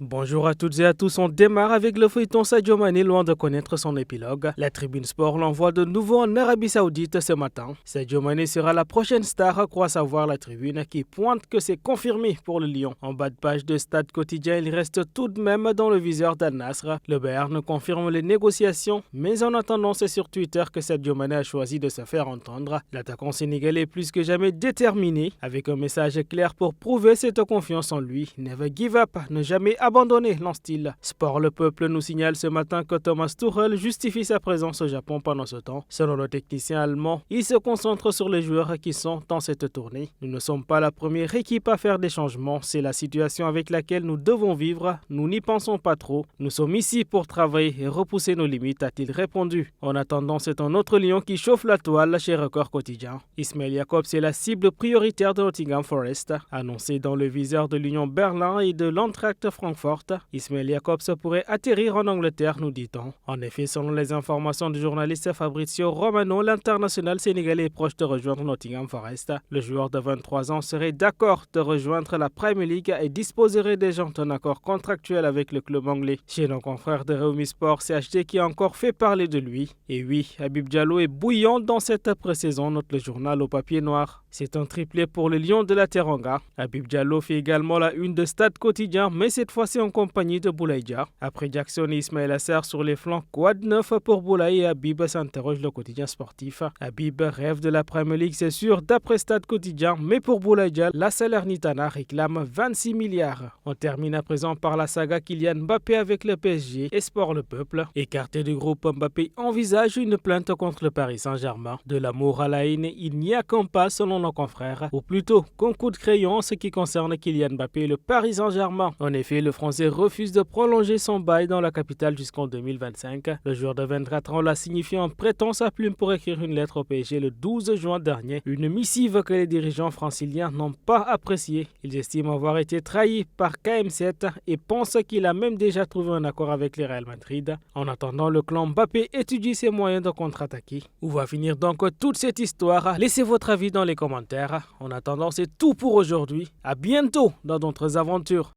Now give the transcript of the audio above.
Bonjour à toutes et à tous, on démarre avec le feuilleton Sadio Mané loin de connaître son épilogue. La Tribune Sport l'envoie de nouveau en Arabie Saoudite ce matin. Sadio Mané sera la prochaine star, croit savoir la Tribune, qui pointe que c'est confirmé pour le Lion. En bas de page de Stade Quotidien, il reste tout de même dans le viseur d'Al Nassr. Le Bayern confirme les négociations, mais en attendant, c'est sur Twitter que Sadio Mané a choisi de se faire entendre. L'attaquant sénégalais est plus que jamais déterminé, avec un message clair pour prouver cette confiance en lui. Never give up, ne jamais abandonné, lance-t-il. Sport Le Peuple nous signale ce matin que Thomas Tuchel justifie sa présence au Japon pendant ce temps. Selon le technicien allemand, il se concentre sur les joueurs qui sont dans cette tournée. Nous ne sommes pas la première équipe à faire des changements, c'est la situation avec laquelle nous devons vivre, nous n'y pensons pas trop. Nous sommes ici pour travailler et repousser nos limites, a-t-il répondu. En attendant, c'est un autre lion qui chauffe la toile chez Record Quotidien. Ismail Jakobs est la cible prioritaire de Nottingham Forest, annoncé dans le viseur de l'Union Berlin et de l'Eintracht Francfort. Ismail Jakobs pourrait atterrir en Angleterre, nous dit-on. En effet, selon les informations du journaliste Fabrizio Romano, l'international sénégalais est proche de rejoindre Nottingham Forest. Le joueur de 23 ans serait d'accord de rejoindre la Premier League et disposerait déjà d'un accord contractuel avec le club anglais. Chez nos confrères de Rewmi Sport, CHD qui a encore fait parler de lui. Et oui, Habib Diallo est bouillant dans cette pré-saison, note le journal au papier noir. C'est un triplé pour le Lion de la Teranga. Habib Diallo fait également la une de Stade Quotidien, mais cette fois-ci en compagnie de Boulaye Dia. Après Jackson et Ismaël Assar sur les flancs, quoi de neuf pour Boulaye et Habib, s'interroge le quotidien sportif. Habib rêve de la Premier League, c'est sûr, d'après Stade Quotidien, mais pour Boulaye Dia, la Salernitana réclame 26 milliards. On termine à présent par la saga Kylian Mbappé avec le PSG et Sport Le Peuple. Écarté du groupe, Mbappé envisage une plainte contre le Paris Saint-Germain. De l'amour à la haine, il n'y a qu'un pas selon nos confrères, ou plutôt qu'un coup de crayon en ce qui concerne Kylian Mbappé et le Paris Saint-Germain. En effet, le Français refuse de prolonger son bail dans la capitale jusqu'en 2025. Le joueur de 24 ans l'a signifié en prêtant sa plume pour écrire une lettre au PSG le 12 juin dernier. Une missive que les dirigeants franciliens n'ont pas appréciée. Ils estiment avoir été trahis par KM7 et pensent qu'il a même déjà trouvé un accord avec le Real Madrid. En attendant, le clan Mbappé étudie ses moyens de contre-attaquer. Où va finir donc toute cette histoire? Laissez votre avis dans les commentaires. En attendant, c'est tout pour aujourd'hui. À bientôt dans d'autres aventures.